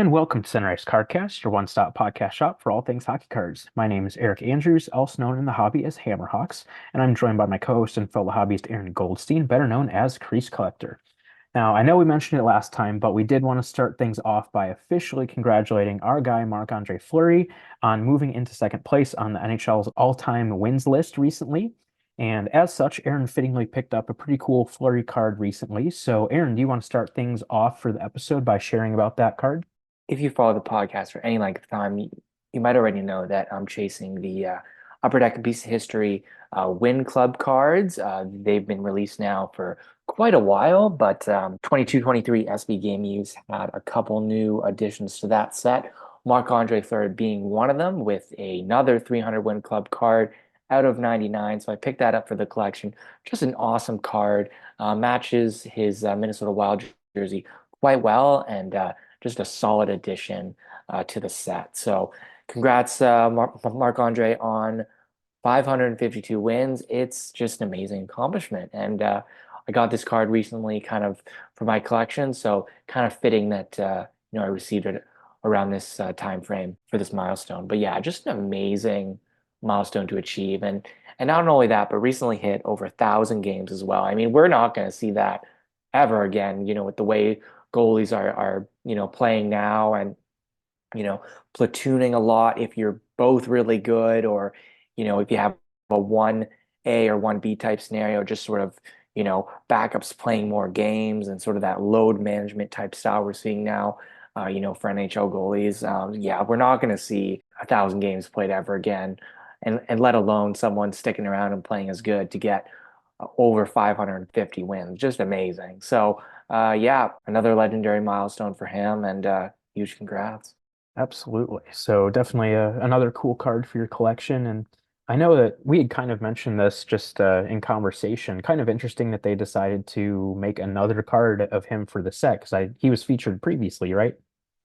And welcome to Sunrise Cardcast, your one-stop podcast shop for all things hockey cards. My name is Eric Andrews, also known in the hobby as Hammerhawks, and I'm joined by my co-host and fellow hobbyist Aaron Goldstein, better known as Crease Collector. Now, I know we mentioned it last time, but we did want to start things off by officially congratulating our guy Marc-Andre Fleury on moving into second place on the NHL's all-time wins list recently. And as such, Aaron fittingly picked up a pretty cool Fleury card recently. So, Aaron, do you want to start things off for the episode by sharing about that card? If you follow the podcast for any length of time, you might already know that I'm chasing the Upper Deck and Piece of History Win Club cards. They've been released now for quite a while, but 22-23 SB Game Use had a couple new additions to that set. Marc-Andre Fleury being one of them with another 300 Win Club card out of 99. So I picked that up for the collection. Just an awesome card. Matches his Minnesota Wild jersey quite well, and just a solid addition to the set. So congrats, Marc-Andre, on 552 wins. It's just an amazing accomplishment. And I got this card recently kind of for my collection. So kind of fitting that, I received it around this time frame for this milestone. But yeah, just an amazing milestone to achieve. And not only that, but recently hit over 1,000 games as well. I mean, we're not going to see that ever again, with the way goalies are playing now, and platooning a lot if you're both really good, or if you have a 1A or 1B type scenario, just sort of backups playing more games, and sort of that load management type style we're seeing now, for NHL goalies. Yeah, we're not going to see 1,000 games played ever again, and let alone someone sticking around and playing as good to get over 550 wins. Just amazing. So, yeah, another legendary milestone for him, and huge congrats. Absolutely. So definitely another cool card for your collection. And I know that we had kind of mentioned this just in conversation. Kind of interesting that they decided to make another card of him for the set because he was featured previously, right?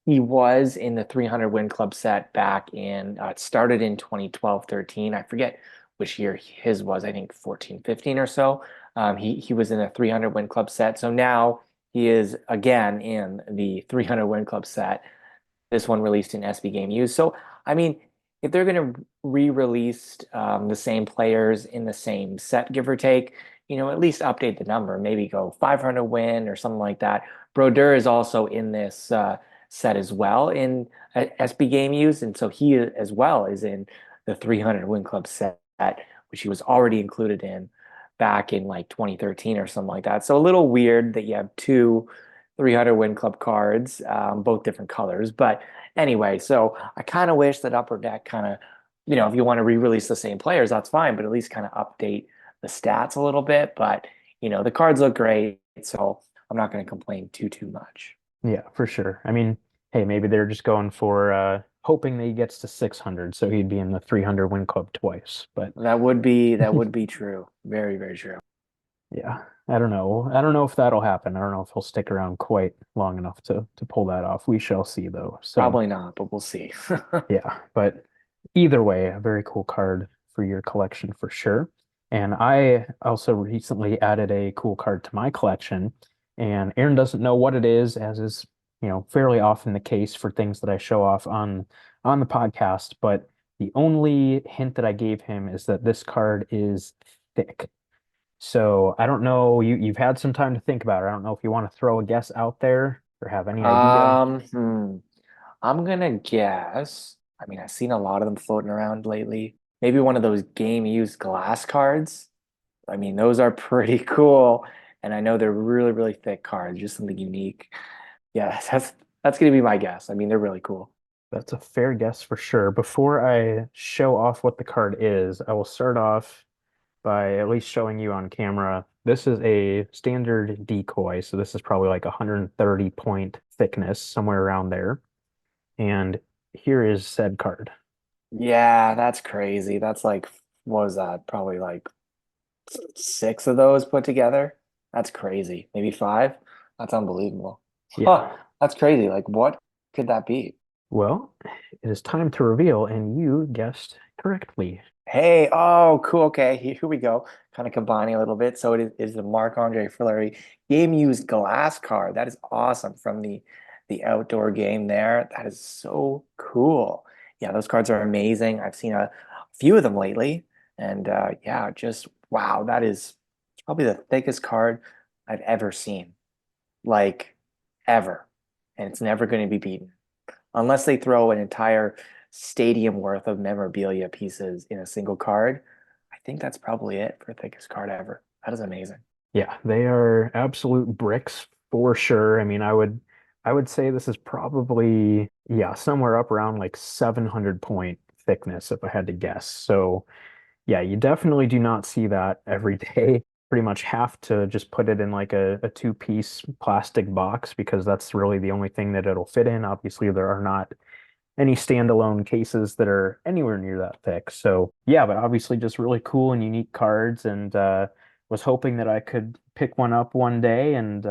He was in the 300 Win Club set back in, it started in 2012-13. I forget which year his was, I think 14-15 or so. He was in the 300 Win Club set. So now he is again in the 300 Win Club set. This one released in SB Game Use. So, I mean, if they're going to re-release the same players in the same set, give or take, at least update the number. Maybe go 500 win or something like that. Brodeur is also in this set as well in SB Game Use, and so he as well is in the 300 Win Club set, which he was already included in back in like 2013 or something like that. So a little weird that you have two 300 Win Club cards, both different colors. But anyway, so I kind of wish that Upper Deck kind of, if you want to re-release the same players, that's fine, but at least kind of update the stats a little bit. But, the cards look great, so I'm not going to complain too much. Yeah, for sure. I mean, hey, maybe they're just going for hoping that he gets to 600, so he'd be in the 300 win club twice. But That would be true. Very, very true. yeah, I don't know. I don't know if that'll happen. I don't know if he'll stick around quite long enough to pull that off. We shall see, though. So Probably not, but we'll see. yeah, but either way, a very cool card for your collection for sure. And I also recently added a cool card to my collection, and Aaron doesn't know what it is, as is, fairly often the case for things that I show off on the podcast. But the only hint that I gave him is that this card is thick. So I don't know. You've had some time to think about it. I don't know if you want to throw a guess out there or have any idea. Um, hmm. I'm gonna guess. I mean, I've seen a lot of them floating around lately. Maybe one of those game used glass cards. I mean, those are pretty cool. And I know they're really, really thick cards, just something unique. Yeah, that's gonna be my guess. I mean, they're really cool. That's a fair guess for sure. Before I show off what the card is, I will start off by at least showing you on camera. This is a standard decoy, so this is probably like 130 point thickness, somewhere around there. And here is said card. Yeah, that's crazy. That's like, what was that? Probably like six of those put together. That's crazy. Maybe five? That's unbelievable. Yeah. Huh, that's crazy. Like, what could that be? Well, it is time to reveal, and you guessed correctly. Hey, oh, cool. Okay, here we go. Kind of combining a little bit. So it is the Marc-Andre Fleury game used glass card. That is awesome from the the outdoor game there. That is so cool. Yeah, those cards are amazing. I've seen a few of them lately, and yeah, just wow, that is probably the thickest card I've ever seen, like ever, and it's never going to be beaten unless they throw an entire stadium worth of memorabilia pieces in a single card. I think that's probably it for thickest card ever. That is amazing. Yeah, they are absolute bricks for sure. I mean, I would say this is probably, yeah, somewhere up around like 700 point thickness if I had to guess. So yeah, you definitely do not see that every day. Pretty much have to just put it in like a two-piece plastic box because that's really the only thing that it'll fit in. Obviously, there are not any standalone cases that are anywhere near that thick. So yeah, but obviously just really cool and unique cards, and was hoping that I could pick one up one day. And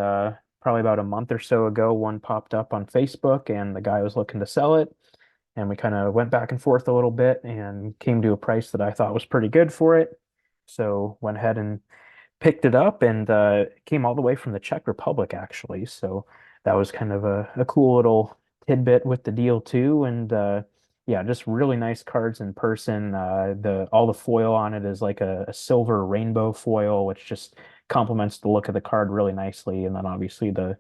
probably about a month or so ago, one popped up on Facebook, and the guy was looking to sell it. And we kind of went back and forth a little bit and came to a price that I thought was pretty good for it. So went ahead and picked it up, and it came all the way from the Czech Republic, actually. So that was kind of a cool little tidbit with the deal too. And yeah, just really nice cards in person. The all the foil on it is like a silver rainbow foil, which just complements the look of the card really nicely. And then obviously the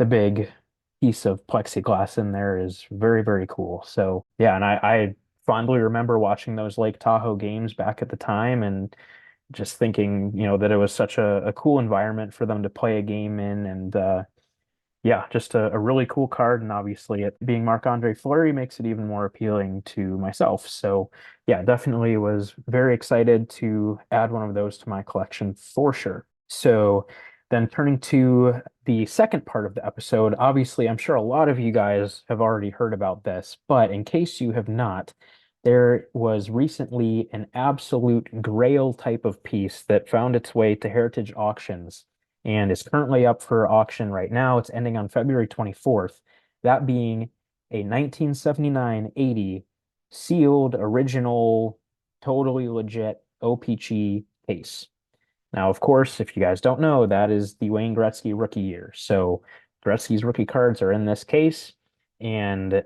big piece of plexiglass in there is very, very cool. So yeah, and I fondly remember watching those Lake Tahoe games back at the time, and just thinking, that it was such a cool environment for them to play a game in. And yeah, just a really cool card. And obviously, it being Marc-Andre Fleury makes it even more appealing to myself. So yeah, definitely was very excited to add one of those to my collection for sure. So then turning to the second part of the episode, obviously, I'm sure a lot of you guys have already heard about this, but in case you have not, there was recently an absolute grail type of piece that found its way to Heritage Auctions and is currently up for auction right now. It's ending on February 24th, that being a 1979-80 sealed original, totally legit O-Pee-Chee case. Now, of course, if you guys don't know, that is the Wayne Gretzky rookie year. So Gretzky's rookie cards are in this case. And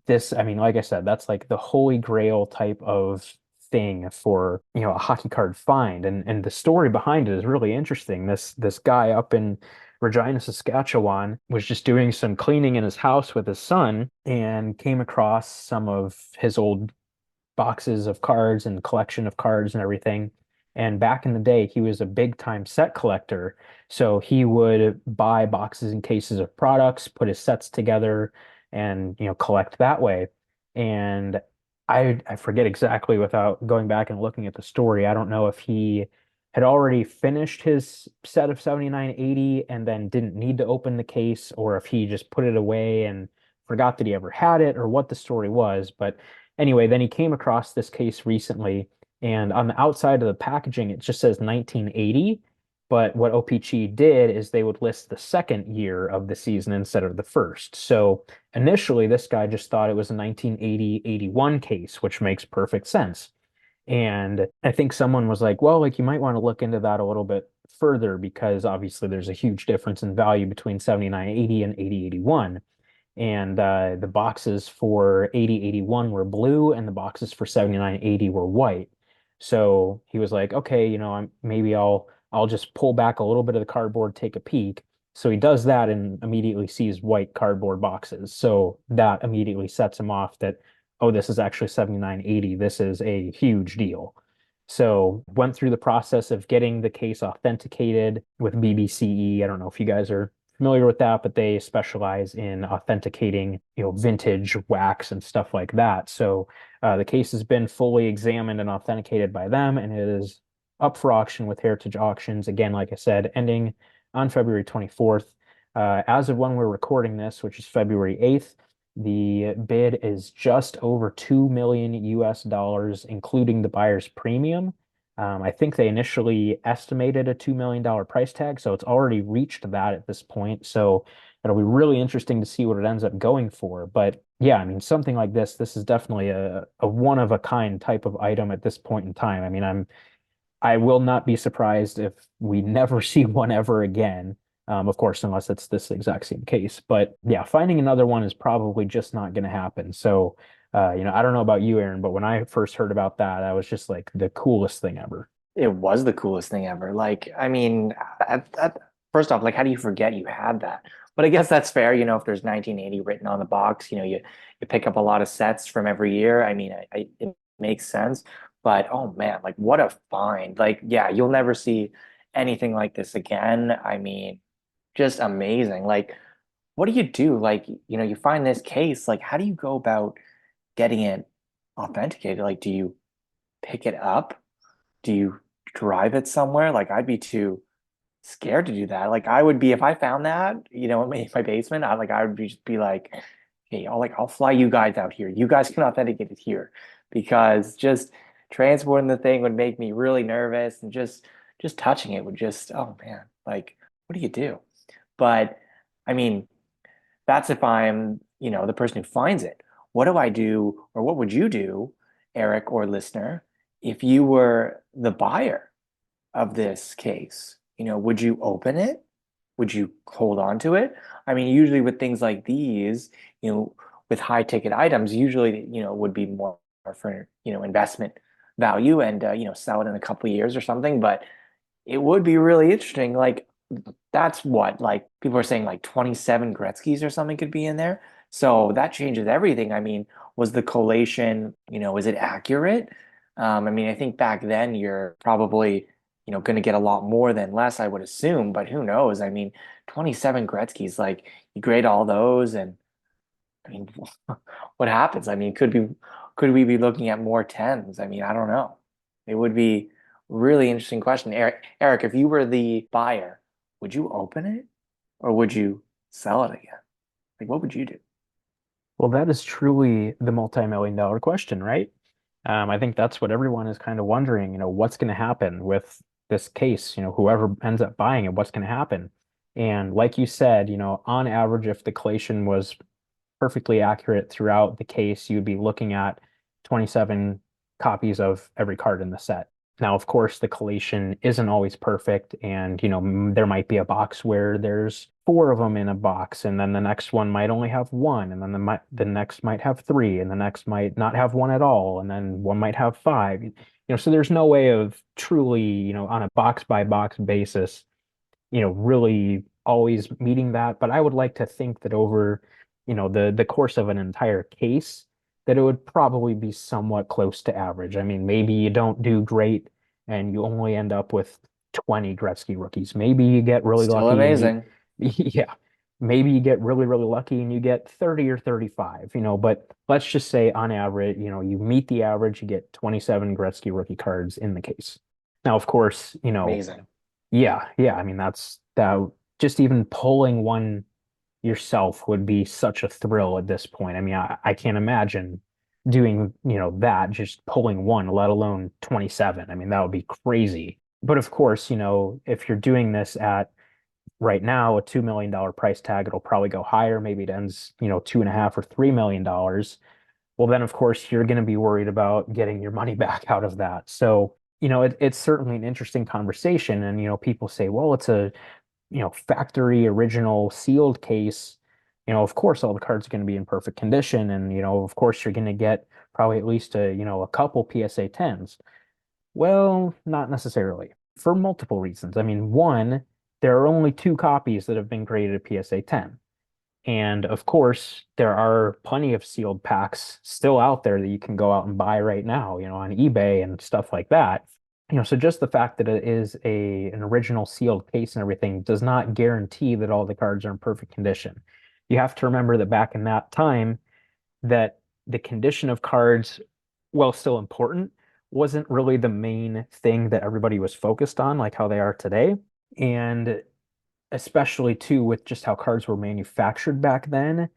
this, I mean, like I said, that's like the holy grail type of thing for, a hockey card find. And the story behind it is really interesting. This guy up in Regina, Saskatchewan was just doing some cleaning in his house with his son and came across some of his old boxes of cards and collection of cards and everything. And back in the day, he was a big time set collector. So he would buy boxes and cases of products, put his sets together, and collect that way. And I forget exactly without going back and looking at the story. I don't know if he had already finished his set of 7980 and then didn't need to open the case, or if he just put it away and forgot that he ever had it, or what the story was. But anyway, then he came across this case recently, and on the outside of the packaging, it just says 1980. But what O-Pee-Chee did is they would list the second year of the season instead of the first. So initially, this guy just thought it was a 1980-81 case, which makes perfect sense. And I think someone was like, well, like you might want to look into that a little bit further because obviously there's a huge difference in value between 7980 and 8081. And the boxes for 8081 were blue and the boxes for 7980 were white. So he was like, okay, maybe I'll just pull back a little bit of the cardboard, take a peek. So he does that and immediately sees white cardboard boxes. So that immediately sets him off that, oh, this is actually 7980. This is a huge deal. So went through the process of getting the case authenticated with BBCE. I don't know if you guys are familiar with that, but they specialize in authenticating, vintage wax and stuff like that. So the case has been fully examined and authenticated by them, and it is up for auction with Heritage Auctions. Again, like I said, ending on February 24th. As of when we're recording this, which is February 8th, the bid is just over 2 million US dollars, including the buyer's premium. I think they initially estimated a $2 million price tag, so it's already reached that at this point. So it'll be really interesting to see what it ends up going for. But yeah, I mean, something like this is definitely a one of a kind type of item at this point in time. I mean, I will not be surprised if we never see one ever again. Of course, unless it's this exact same case. But yeah, finding another one is probably just not going to happen. So, I don't know about you, Aaron, but when I first heard about that, I was just like the coolest thing ever. It was the coolest thing ever. Like, I mean, first off, like, how do you forget you had that? But I guess that's fair. If there's 1980 written on the box, you pick up a lot of sets from every year. I mean, it makes sense. But oh man, like, what a find! Like, yeah, you'll never see anything like this again. I mean, just amazing. Like, what do you do? Like, you find this case. Like, how do you go about getting it authenticated? Like, do you pick it up? Do you drive it somewhere? Like I'd be too scared to do that. Like I would be if I found that, in my basement. I would just be like, hey, I'll fly you guys out here. You guys can authenticate it here, because just transporting the thing would make me really nervous, and just touching it would just, oh man, like what do you do? But I mean, that's if I'm, the person who finds it. What do I do, or what would you do, Eric or listener, if you were the buyer of this case? Would you open it? Would you hold on to it? I mean, usually with things like these, with high ticket items, usually, would be more for, investment value, and, sell it in a couple of years or something. But it would be really interesting. Like that's what, like people are saying like 27 Gretzky's or something could be in there. So that changes everything. I mean, was the collation, is it accurate? I mean, I think back then you're probably, going to get a lot more than less, I would assume, but who knows? I mean, 27 Gretzky's, like you grade all those, and I mean, what happens? I mean, could we be looking at more tens? I mean, I don't know. It would be really interesting question. Eric, if you were the buyer, would you open it or would you sell it again? Like, what would you do? Well, that is truly the multi-million dollar question, right? I think that's what everyone is kind of wondering, what's going to happen with this case, whoever ends up buying it, what's going to happen? And like you said, on average, if the collation was perfectly accurate throughout the case, you'd be looking at 27 copies of every card in the set. Now, of course, the collation isn't always perfect, and there might be a box where there's four of them in a box, and then the next one might only have one, and then the next might have three, and the next might not have one at all, and then one might have five. So there's no way of truly, on a box by box basis, really always meeting that. But I would like to think that over, the course of an entire case, that it would probably be somewhat close to average. I mean, maybe you don't do great and you only end up with 20 Gretzky rookies. Maybe you get really Still lucky and you, amazing. yeah, maybe you get really, really lucky and you get 30 or 35, but let's just say on average, you meet the average, you get 27 Gretzky rookie cards in the case. Now, of course, Amazing. yeah, yeah. I mean, that just even pulling one yourself would be such a thrill at this point. I mean, I can't imagine doing, that, just pulling one, let alone 27. I mean, that would be crazy. But of course, if you're doing this at right now, a $2 million price tag, it'll probably go higher. Maybe it ends, 2.5 or $3 million. Well, then of course you're going to be worried about getting your money back out of that. So, it's certainly an interesting conversation. And, people say, well, it's a, factory original sealed case. Of course, all the cards are going to be in perfect condition. And, of course, you're going to get probably at least a couple PSA 10s. Well, not necessarily for multiple reasons. I mean, one, there are only two copies that have been graded a PSA 10. And of course, there are plenty of sealed packs still out there that you can go out and buy right now, on eBay and stuff like that. So just the fact that it is an original sealed case and everything does not guarantee that all the cards are in perfect condition. You have to remember that back in that time, that the condition of cards, while still important, wasn't really the main thing that everybody was focused on, like how they are today. And especially too with just how cards were manufactured back then,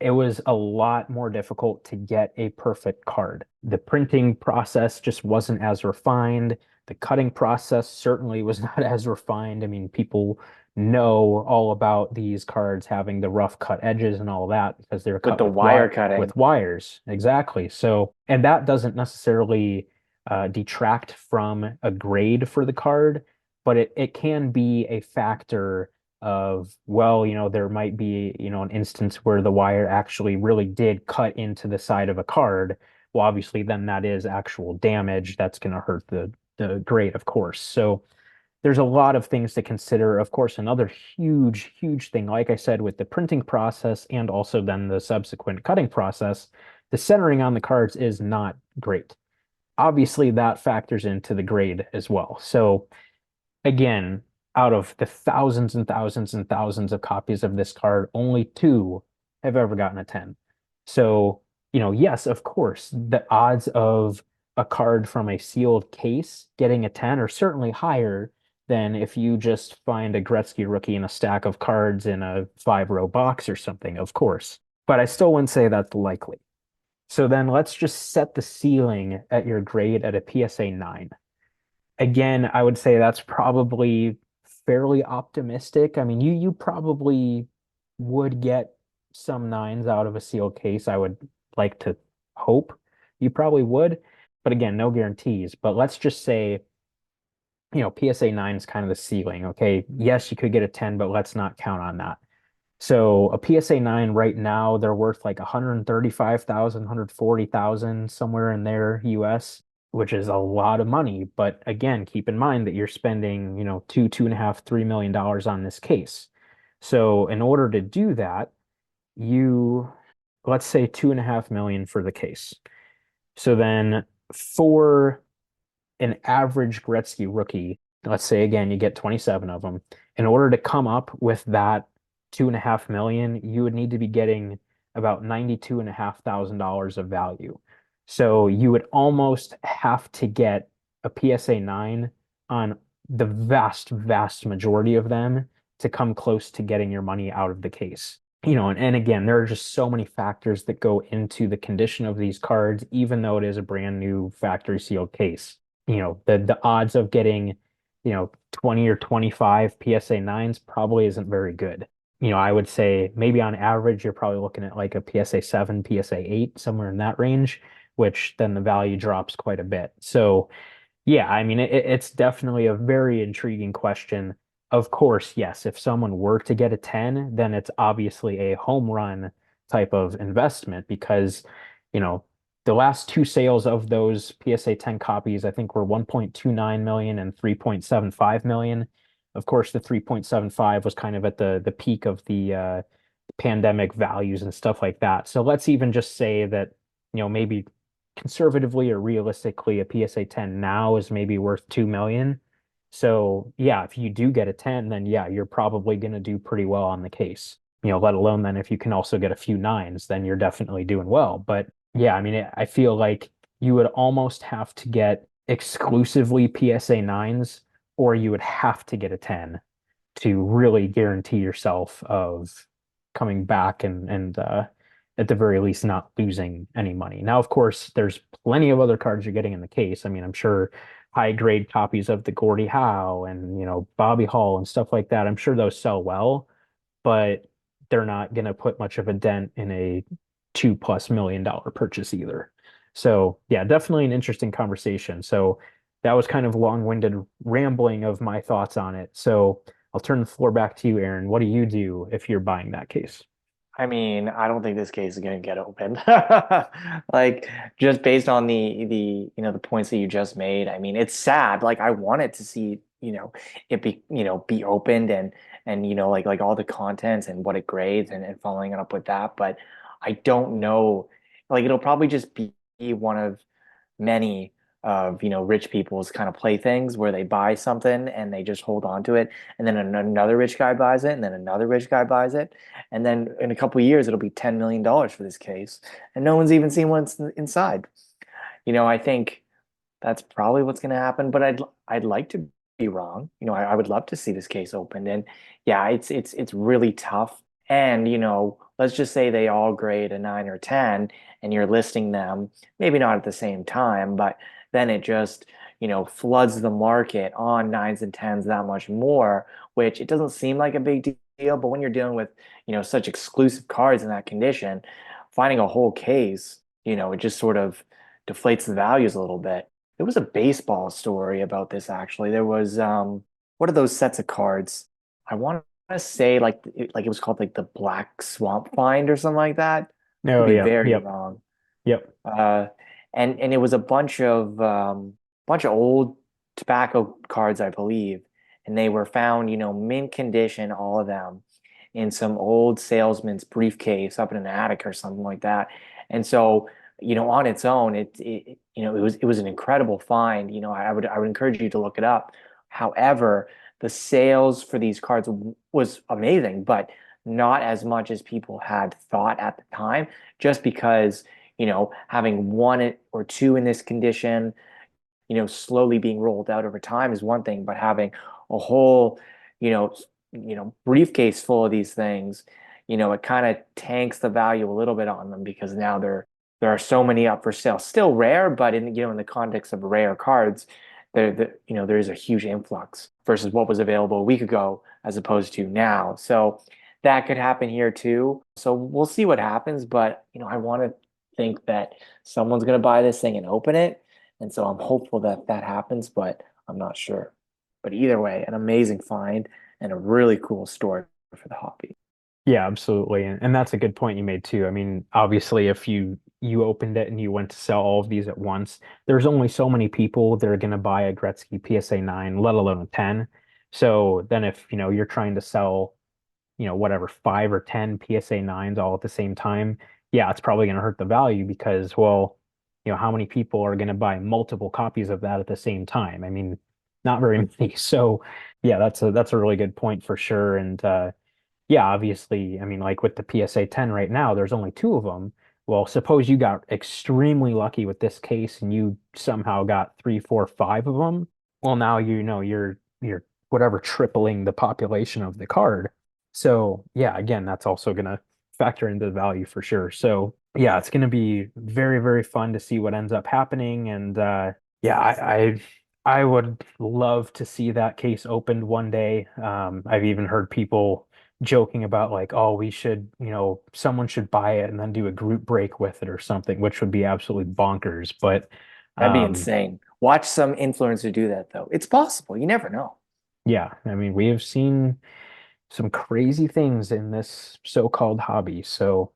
it was a lot more difficult to get a perfect card. The printing process just wasn't as refined. The cutting process certainly was not as refined. I mean, people know all about these cards having the rough cut edges and all that because they're With cut the with wire cutting. wires. Exactly. So, and that doesn't necessarily detract from a grade for the card, but it can be a factor of, well, there might be, an instance where the wire actually really did cut into the side of a card. Well, obviously, then that is actual damage that's going to hurt the grade, of course. So there's a lot of things to consider. Of course, another huge, huge thing, like I said, with the printing process and also then the subsequent cutting process, the centering on the cards is not great. Obviously, that factors into the grade as well. So again, out of the thousands and thousands and thousands of copies of this card, only two have ever gotten a 10. So, yes, of course, the odds of a card from a sealed case getting a 10 are certainly higher than if you just find a Gretzky rookie in a stack of cards in a 5-row box or something, of course. But I still wouldn't say that's likely. So then let's just set the ceiling at your grade at a PSA 9. Again, I would say that's probably fairly optimistic. I mean, you probably would get some nines out of a sealed case. I would like to hope you probably would, but again, no guarantees. But let's just say, PSA 9 is kind of the ceiling. Okay, yes, you could get a 10, but let's not count on that. So a PSA 9 right now, they're worth like 135,000, 140,000, somewhere in there US, which is a lot of money. But again, keep in mind that you're spending, two and a half, $3 million on this case. So in order to do that, you let's say 2.5 million for the case. So then for an average Gretzky rookie, let's say again, you get 27 of them. In order to come up with that 2.5 million, you would need to be getting about $92,500 of value. So you would almost have to get a PSA 9 on the vast, vast majority of them to come close to getting your money out of the case. And again, there are just so many factors that go into the condition of these cards, even though it is a brand new factory sealed case. The odds of getting, 20 or 25 PSA 9s probably isn't very good. I would say maybe on average, you're probably looking at like a PSA 7, PSA 8, somewhere in that range, which then the value drops quite a bit. So, yeah, I mean, it's definitely a very intriguing question. Of course, yes, if someone were to get a 10, then it's obviously a home run type of investment because, you know, the last two sales of those PSA 10 copies, I think were 1.29 million and 3.75 million. Of course, the 3.75 was kind of at the peak of the pandemic values and stuff like that. So let's even just say that, maybe conservatively or realistically, a PSA 10 now is maybe worth 2 million. So yeah, if you do get a 10, then yeah, you're probably going to do pretty well on the case. Let alone then if you can also get a few nines, then you're definitely doing well. But yeah, I mean, I feel like you would almost have to get exclusively PSA 9s, or you would have to get a 10 to really guarantee yourself of coming back and at the very least not losing any money. Now, of course, there's plenty of other cards you're getting in the case. I mean, I'm sure high grade copies of the Gordie Howe and Bobby Hall and stuff like that. I'm sure those sell well, but they're not going to put much of a dent in a $2+ million purchase either. So yeah, definitely an interesting conversation. So that was kind of long-winded rambling of my thoughts on it. So I'll turn the floor back to you, Aaron. What do you do if you're buying that case? I mean, I don't think this case is going to get opened. Like just based on the points that you just made. I mean, it's sad. Like I wanted to see, it be opened and like all the contents and what it grades and following it up with that, but I don't know. Like it'll probably just be one of many of rich people's kind of playthings where they buy something and they just hold on to it, and then another rich guy buys it, and then another rich guy buys it, and then in a couple of years it'll be $10 million for this case, and no one's even seen what's inside. I think that's probably what's going to happen, but I'd like to be wrong. I would love to see this case opened, and yeah, it's really tough. And let's just say they all grade a 9 or 10, and you're listing them, maybe not at the same time, but then it just floods the market on nines and tens that much more, which it doesn't seem like a big deal, but when you're dealing with such exclusive cards in that condition, finding a whole case, it just sort of deflates the values a little bit. There was a baseball story about this actually. There was what are those sets of cards? I want to say like it was called like the Black Swamp Find or something like that. Could Oh, be yeah. very Yep. wrong. Yep. Uh, and it was a bunch of old tobacco cards, I believe, and they were found, mint condition, all of them, in some old salesman's briefcase up in an attic or something like that. And so, on its own, it was an incredible find. I would encourage you to look it up. However, the sales for these cards was amazing, but not as much as people had thought at the time, just because having one or two in this condition, slowly being rolled out over time is one thing, but having a whole, briefcase full of these things, it kind of tanks the value a little bit on them because now there are so many up for sale. Still rare, but in the context of rare cards, there is a huge influx versus what was available a week ago as opposed to now. So that could happen here too. So we'll see what happens, but I want to think that someone's going to buy this thing and open it. And so I'm hopeful that that happens, but I'm not sure. But either way, an amazing find and a really cool story for the hobby. Yeah, absolutely. And that's a good point you made too. I mean, obviously if you opened it and you went to sell all of these at once, there's only so many people that are going to buy a Gretzky PSA 9, let alone a 10. So then if, you're trying to sell, whatever, 5 or 10 PSA 9s all at the same time, yeah, it's probably going to hurt the value because, well, how many people are going to buy multiple copies of that at the same time? I mean, not very many. So, yeah, that's a really good point for sure. And yeah, obviously, I mean, like with the PSA 10 right now, there's only two of them. Well, suppose you got extremely lucky with this case and you somehow got three, four, five of them. Well, now you're whatever tripling the population of the card. So yeah, again, that's also gonna factor into the value for sure. So yeah, it's gonna be very, very fun to see what ends up happening. And yeah, I would love to see that case opened one day. I've even heard people joking about like, oh, we should, someone should buy it and then do a group break with it or something, which would be absolutely bonkers. But That'd be um, insane. Watch some influencer do that though. It's possible. You never know. yeah, I mean, we have seen some crazy things in this so-called hobby. So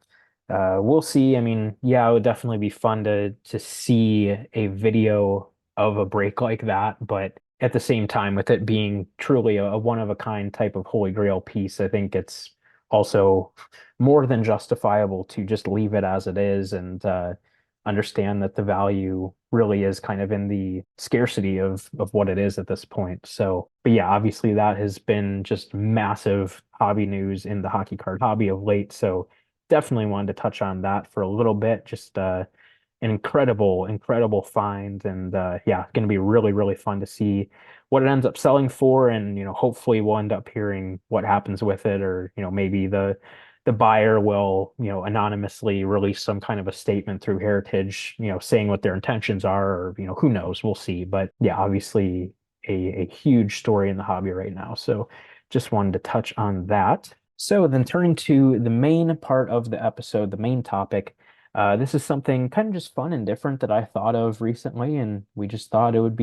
we'll see. I mean, yeah, it would definitely be fun to see a video of a break like that, but at the same time, with it being truly a one-of-a-kind type of Holy Grail piece, I think it's also more than justifiable to just leave it as it is and understand that the value really is kind of in the scarcity of what it is at this point. So, but yeah, obviously that has been just massive hobby news in the hockey card hobby of late. So definitely wanted to touch on that for a little bit. Just an incredible, incredible find, and yeah, going to be really, really fun to see what it ends up selling for, and hopefully we'll end up hearing what happens with it, or maybe the buyer will anonymously release some kind of a statement through Heritage, saying what their intentions are, or who knows, we'll see. But yeah, obviously a huge story in the hobby right now. So just wanted to touch on that. So then turning to the main part of the episode, the main topic. This is something kind of just fun and different that I thought of recently, and we just thought it would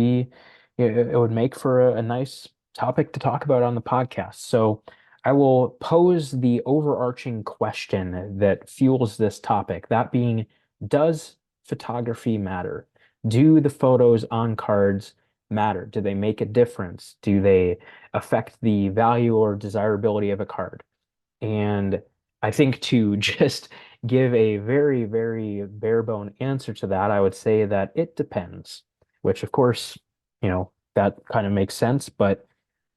make for a nice topic to talk about on the podcast. So I will pose the overarching question that fuels this topic, that being, does photography matter? Do the photos on cards matter? Do they make a difference? Do they affect the value or desirability of a card? And I think to just give a very, very bare bone answer to that, I would say that it depends, which of course, that kind of makes sense, but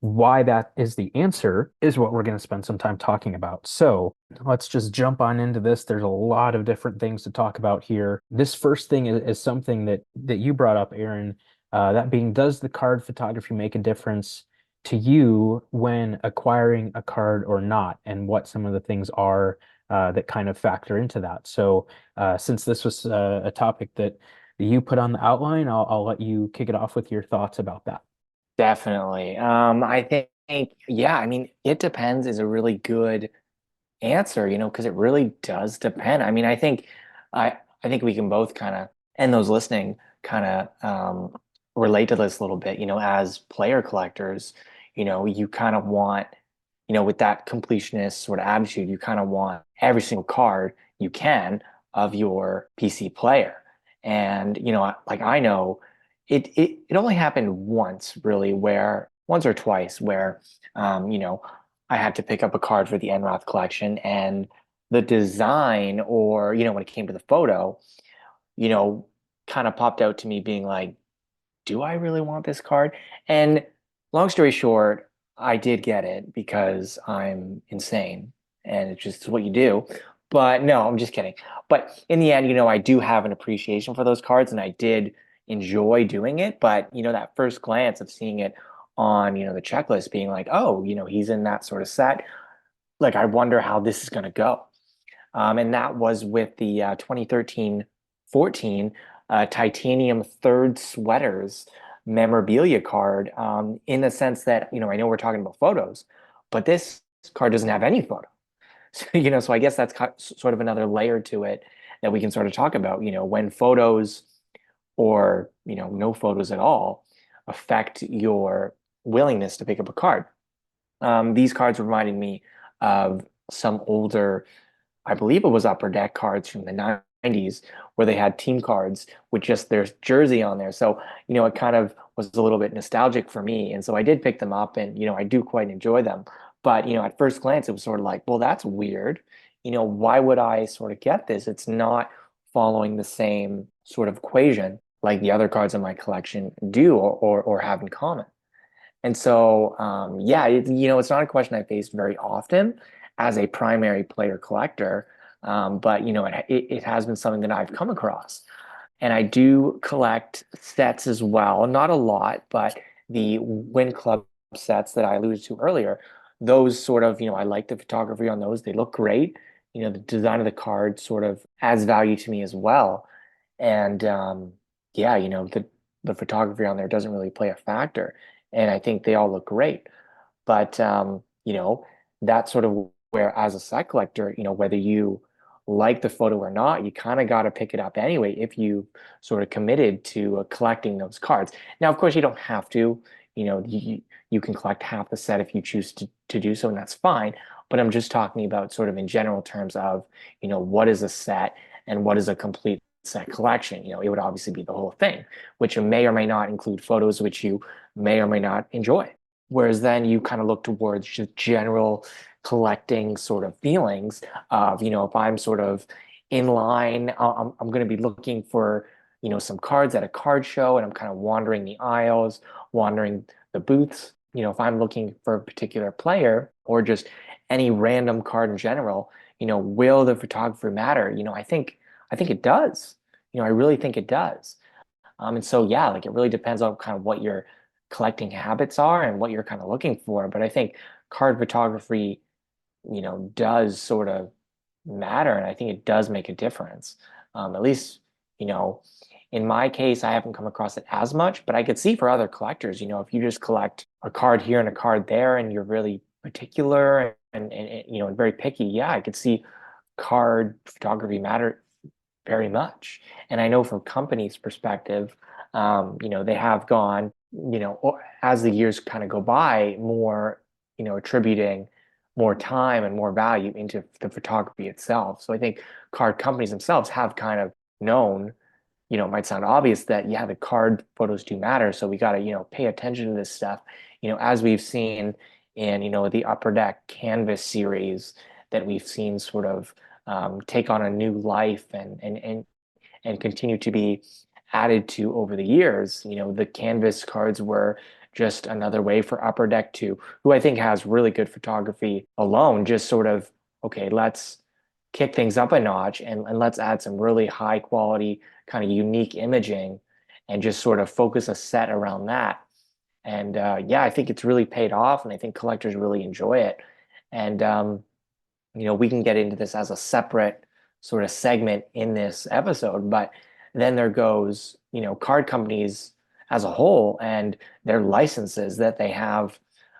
why that is the answer is what we're going to spend some time talking about. So let's just jump on into this. There's a lot of different things to talk about here. This first thing is something that you brought up, Aaron, that being, does the card photography make a difference to you when acquiring a card or not, and what some of the things are that kind of factor into that. So since this was a topic that you put on the outline, I'll let you kick it off with your thoughts about that. Definitely. I think, yeah, I mean, it depends is a really good answer, because it really does depend. I mean, I think we can both kind of, and those listening kind of relate to this a little bit, as player collectors, you kind of want with that completionist sort of attitude, you kind of want every single card you can of your PC player. And, like I know it only happened once or twice where, I had to pick up a card for the Enroth collection and the design or, when it came to the photo, you know, kind of popped out to me being like, do I really want this card? And long story short, I did get it because I'm insane and it's just what you do. But no, I'm just kidding. But in the end, I do have an appreciation for those cards and I did enjoy doing it. But, that first glance of seeing it on, the checklist being like, oh, he's in that sort of set. Like, I wonder how this is going to go. And that was with the 2013-14 titanium third sweaters memorabilia card, in the sense that, I know we're talking about photos, but this card doesn't have any photo. So, so I guess that's sort of another layer to it that we can sort of talk about, when photos or, no photos at all affect your willingness to pick up a card. These cards reminded me of some older, I believe it was Upper Deck cards from the 90s where they had team cards with just their jersey on there. So, it kind of was a little bit nostalgic for me. And so I did pick them up and, I do quite enjoy them. But, at first glance, it was sort of like, well, that's weird. Why would I sort of get this? It's not following the same sort of equation like the other cards in my collection do or have in common. And so, yeah, it's not a question I faced very often as a primary player collector, but it has been something that I've come across. And I do collect sets as well, not a lot, but the Win Club sets that I alluded to earlier, those sort of, I like the photography on those. They look great. The design of the card sort of adds value to me as well. And yeah, the photography on there doesn't really play a factor. And I think they all look great. But that's sort of where as a set collector, whether you like the photo or not, you kind of got to pick it up anyway if you sort of committed to collecting those cards. Now, of course, you don't have to. You can collect half the set if you choose to do so, and that's fine. But I'm just talking about sort of in general terms of, what is a set and what is a complete set collection. It would obviously be the whole thing, which may or may not include photos, which you may or may not enjoy. Whereas then you kind of look towards just general collecting sort of feelings of, if I'm sort of in line, I'm going to be looking for, some cards at a card show and I'm kind of wandering the aisles, wandering the booths. If I'm looking for a particular player or just any random card in general, will the photographer matter? I think it does. I really think it does. And so, yeah, like it really depends on kind of what your collecting habits are and what you're kind of looking for. But I think card photography, does sort of matter. And I think it does make a difference. At least, you know, in my case, I haven't come across it as much, but I could see for other collectors, if you just collect a card here and a card there and you're really particular and very picky, yeah, I could see card photography matter very much. And I know from companies' perspective, they have gone, as the years kind of go by, more, attributing more time and more value into the photography itself. So I think card companies themselves have kind of known, it might sound obvious that, yeah, the card photos do matter. So we got to, pay attention to this stuff, as we've seen in, the Upper Deck Canvas series that we've seen sort of take on a new life and continue to be added to over the years. The canvas cards were just another way for Upper Deck 2, who I think has really good photography alone, just sort of, okay, let's kick things up a notch and let's add some really high quality, kind of unique imaging and just sort of focus a set around that. And yeah, I think it's really paid off and I think collectors really enjoy it. And we can get into this as a separate sort of segment in this episode, but then there goes, card companies as a whole and their licenses that they have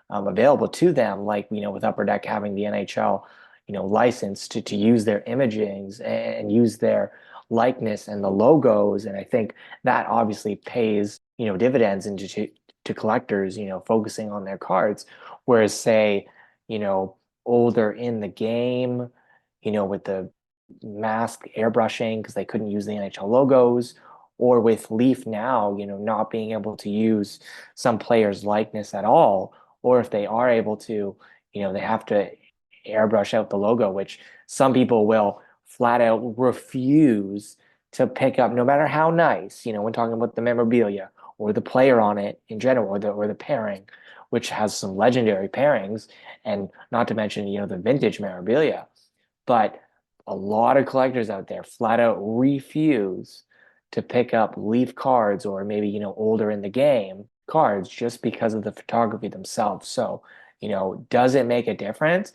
available to them, like, with Upper Deck having the NHL, license to use their imagings and use their likeness and the logos. And I think that obviously pays, dividends into to collectors, focusing on their cards. Whereas say, you know, older in the game, with the mask airbrushing because they couldn't use the NHL logos, or with Leaf now, not being able to use some players' likeness at all, or if they are able to, they have to airbrush out the logo, which some people will flat out refuse to pick up, no matter how nice, when talking about the memorabilia or the player on it in general, or the pairing, which has some legendary pairings, and not to mention, the vintage memorabilia. But a lot of collectors out there flat out refuse to pick up Leaf cards or maybe, older in the game cards just because of the photography themselves. So, does it make a difference?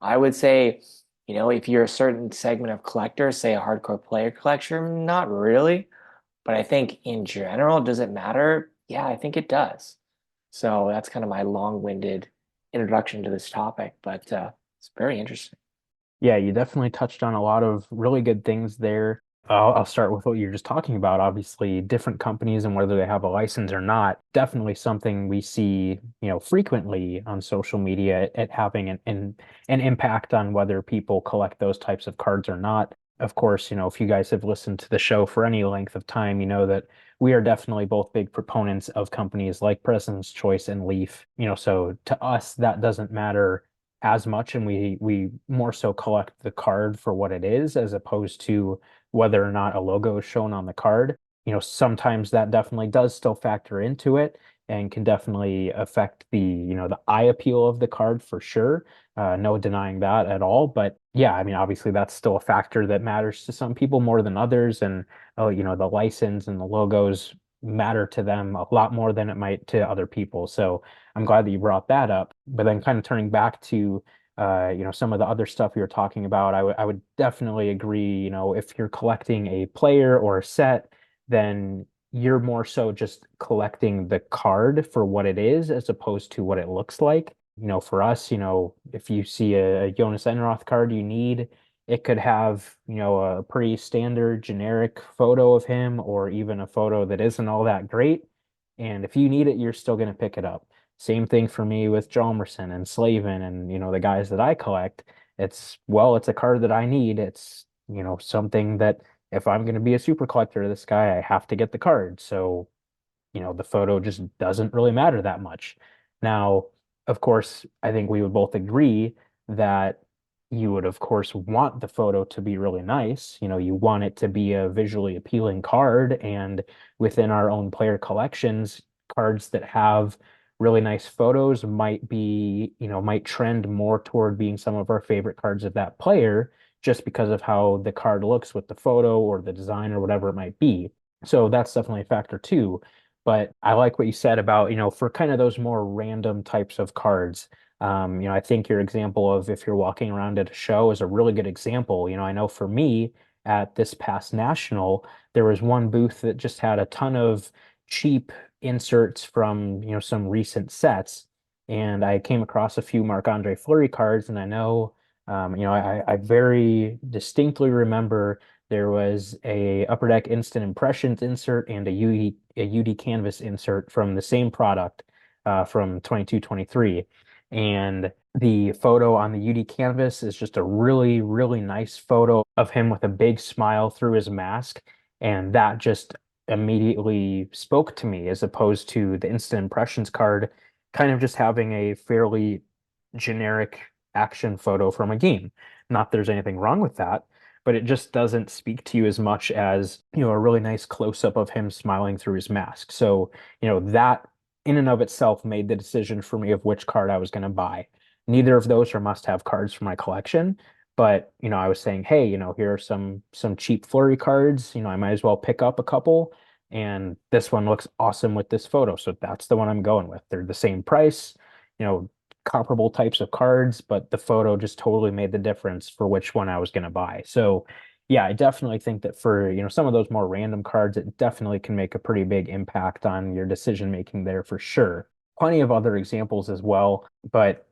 I would say, if you're a certain segment of collectors, say a hardcore player collector, not really. But I think in general, does it matter? Yeah, I think it does. So that's kind of my long-winded introduction to this topic, but it's very interesting. Yeah, you definitely touched on a lot of really good things there. I'll start with what you're just talking about. Obviously, different companies and whether they have a license or not, definitely something we see, frequently on social media, it having an impact on whether people collect those types of cards or not. Of course, if you guys have listened to the show for any length of time, you know that we are definitely both big proponents of companies like President's Choice and Leaf. So to us, that doesn't matter as much, and we more so collect the card for what it is as opposed to whether or not a logo is shown on the card. Sometimes that definitely does still factor into it and can definitely affect the eye appeal of the card for sure. No denying that at all. But yeah, I mean, obviously that's still a factor that matters to some people more than others. And the license and the logos matter to them a lot more than it might to other people. So I'm glad that you brought that up. But then kind of turning back to some of the other stuff you were talking about, I would definitely agree, if you're collecting a player or a set, then you're more so just collecting the card for what it is as opposed to what it looks like. For us, if you see a Jonas Enroth card you need, it could have, a pretty standard generic photo of him or even a photo that isn't all that great. And if you need it, you're still going to pick it up. Same thing for me with Jalmerson and Slavin and the guys that I collect. It's a card that I need. It's something that if I'm going to be a super collector of this guy, I have to get the card. So the photo just doesn't really matter that much. Now, of course, I think we would both agree that you would, of course, want the photo to be really nice. You want it to be a visually appealing card. And within our own player collections, cards that have really nice photos might trend more toward being some of our favorite cards of that player just because of how the card looks with the photo or the design or whatever it might be. So that's definitely a factor too. But I like what you said about, for kind of those more random types of cards. I think your example of if you're walking around at a show is a really good example. I know for me at this past national, there was one booth that just had a ton of cheap inserts from, some recent sets. And I came across a few Marc-Andre Fleury cards, and I know, I very distinctly remember there was a Upper Deck Instant Impressions insert and a UD Canvas insert from the same product from 22-23. And the photo on the UD Canvas is just a really, really nice photo of him with a big smile through his mask. And that just immediately spoke to me as opposed to the Instant Impressions card kind of just having a fairly generic action photo from a game. Not that there's anything wrong with that, but it just doesn't speak to you as much as, a really nice close-up of him smiling through his mask. So, that in and of itself made the decision for me of which card I was going to buy. Neither of those are must-have cards for my collection, but, I was saying, hey, here are some cheap flurry cards, I might as well pick up a couple. And this one looks awesome with this photo. So that's the one I'm going with. They're the same price, comparable types of cards, but the photo just totally made the difference for which one I was going to buy. So, yeah, I definitely think that for, some of those more random cards, it definitely can make a pretty big impact on your decision making there for sure. Plenty of other examples as well, but,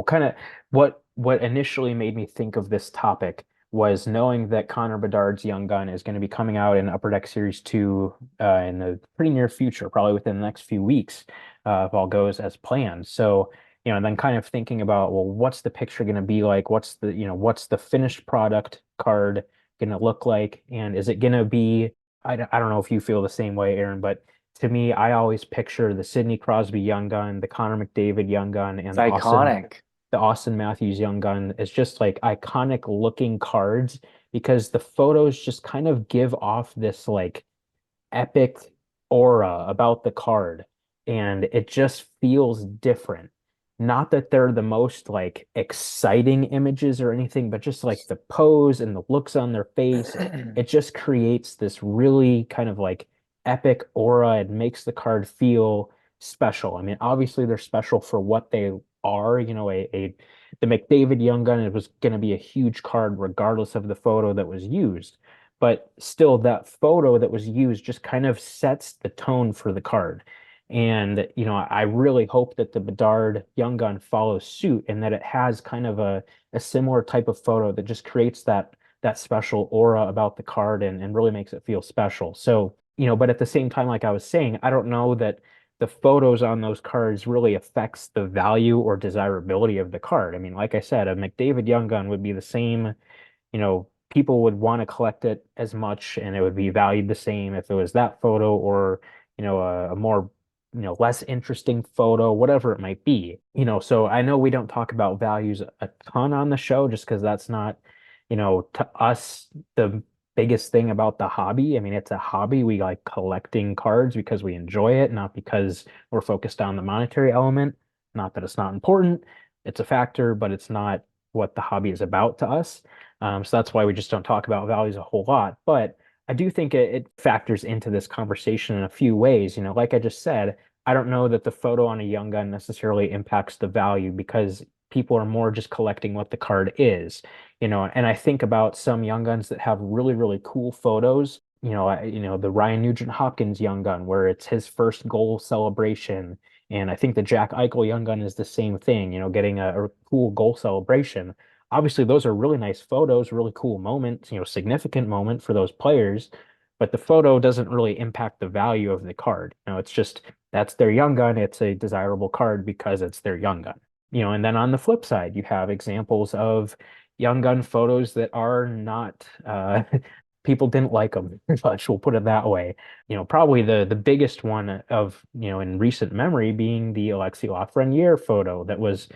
kind of what initially made me think of this topic was knowing that Connor Bedard's Young Gun is going to be coming out in Upper Deck Series 2 in the pretty near future, probably within the next few weeks, if all goes as planned. So, and then kind of thinking about, well, what's the picture going to be like? What's the finished product card going to look like? And is it going to be, I don't know if you feel the same way, Aaron, but to me, I always picture the Sidney Crosby Young Gun, the Connor McDavid Young Gun, It's and iconic. the Austin Matthews Young Gun as just like iconic looking cards because the photos just kind of give off this like epic aura about the card and it just feels different. Not that they're the most like exciting images or anything, but just like the pose and the looks on their face, it just creates this really kind of like epic aura. It makes the card feel special. I mean, obviously they're special for what they are, the McDavid Young Gun, it was going to be a huge card regardless of the photo that was used. But still, that photo that was used just kind of sets the tone for the card. And, I really hope that the Bedard Young Gun follows suit and that it has kind of a similar type of photo that just creates that special aura about the card and really makes it feel special. So, but at the same time, like I was saying, I don't know that the photos on those cards really affects the value or desirability of the card. I mean, like I said, a McDavid Young Gun would be the same, people would want to collect it as much and it would be valued the same if it was that photo or, a more, less interesting photo, whatever it might be. So I know we don't talk about values a ton on the show just because that's not, to us, the biggest thing about the hobby. I mean, it's a hobby. We like collecting cards because we enjoy it, not because we're focused on the monetary element. Not that it's not important. It's a factor, but it's not what the hobby is about to us. So that's why we just don't talk about values a whole lot. But I do think it factors into this conversation in a few ways. Like I just said, I don't know that the photo on a Young Gun necessarily impacts the value because people are more just collecting what the card is. And I think about some Young Guns that have really, really cool photos. The Ryan Nugent Hopkins Young Gun, where it's his first goal celebration. And I think the Jack Eichel Young Gun is the same thing, getting a cool goal celebration. Obviously, those are really nice photos, really cool moments, significant moment for those players, but the photo doesn't really impact the value of the card. It's just that's their Young Gun. It's a desirable card because it's their Young Gun. And then on the flip side, you have examples of Young Gun photos that are not people didn't like them much, we'll put it that way. Probably the biggest one of, in recent memory being the Alexei Lafreniere photo that was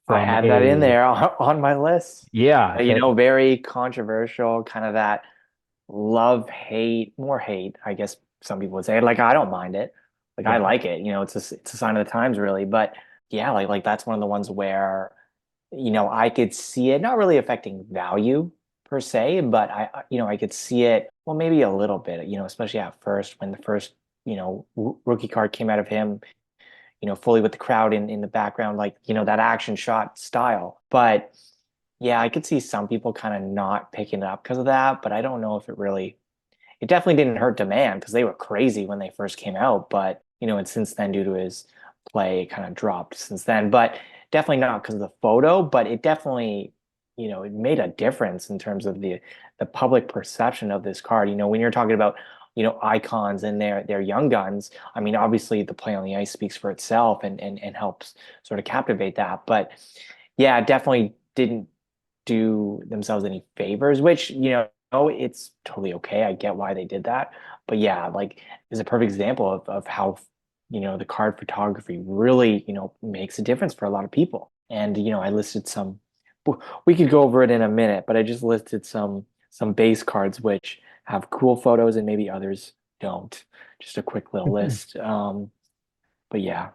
I from had that in a there on my list. yeah, Very controversial, kind of that love, hate, more hate, I guess some people would say. Like, I don't mind it. Like, I yeah. like it. It's a sign of the times, really. But yeah, like that's one of the ones where, I could see it not really affecting value per se, but I could see it, well, maybe a little bit, especially at first when the first, rookie card came out of him, fully with the crowd in the background, like, that action shot style. But yeah, I could see some people kind of not picking it up because of that, but I don't know if it definitely didn't hurt demand because they were crazy when they first came out. But, and since then, due to his play, it kind of dropped since then. But definitely not because of the photo, but it definitely, it made a difference in terms of the public perception of this card. When you're talking about, icons and their young guns, I mean, obviously the play on the ice speaks for itself and helps sort of captivate that. But yeah, it definitely didn't do themselves any favors, which, it's totally okay. I get why they did that. But yeah, like is a perfect example of how, the card photography really, makes a difference for a lot of people. And, I listed some, we could go over it in a minute, but I just listed some base cards which have cool photos and maybe others don't. Just a quick little list. But yeah,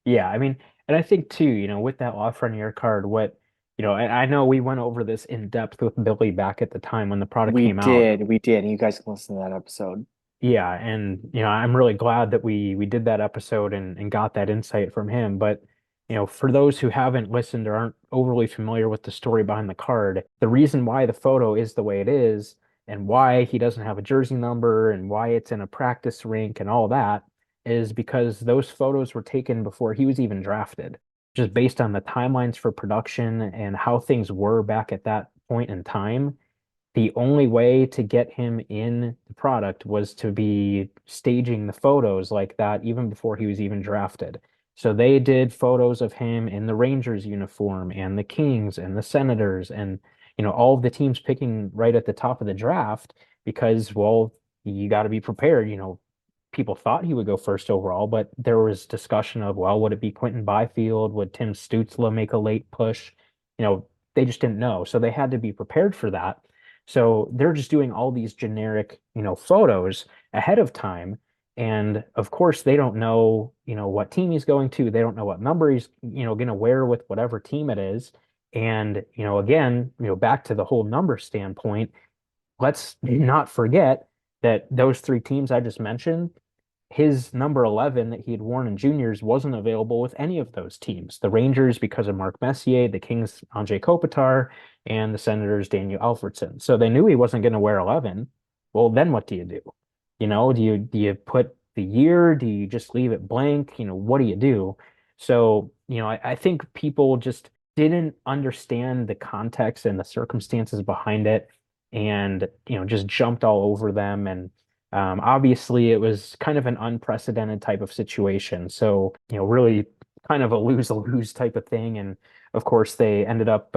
Yeah, I mean, and I think too, with that Lafreniere card, and I know we went over this in depth with Billy back at the time when the product came out. we did. And you guys can listen to that episode. Yeah, and I'm really glad that we did that episode and got that insight from him. But for those who haven't listened or aren't overly familiar with the story behind the card, the reason why the photo is the way it is and why he doesn't have a jersey number and why it's in a practice rink and all that is because those photos were taken before he was even drafted. Just based on the timelines for production and how things were back at that point in time, the only way to get him in the product was to be staging the photos like that even before he was even drafted. So they did photos of him in the Rangers uniform and the Kings and the Senators and all of the teams picking right at the top of the draft because, well, you got to be prepared. People thought he would go first overall, but there was discussion of, well, would it be Quentin Byfield? Would Tim Stützle make a late push? You know, they just didn't know. So they had to be prepared for that. So they're just doing all these generic, photos ahead of time. And of course, they don't know, what team he's going to. They don't know what number he's, going to wear with whatever team it is. And, again, back to the whole number standpoint, let's not forget that those three teams I just mentioned, his number 11 that he had worn in juniors wasn't available with any of those teams. The Rangers, because of Mark Messier, the Kings, Anze Kopitar, and the Senators, Daniel Alfredsson. So they knew he wasn't going to wear 11. Well, then what do you do? Do you put the year? Do you just leave it blank? What do you do? So, I think people just didn't understand the context and the circumstances behind it and, just jumped all over them. And obviously, it was kind of an unprecedented type of situation. So, really kind of a lose-lose type of thing. And of course, they ended up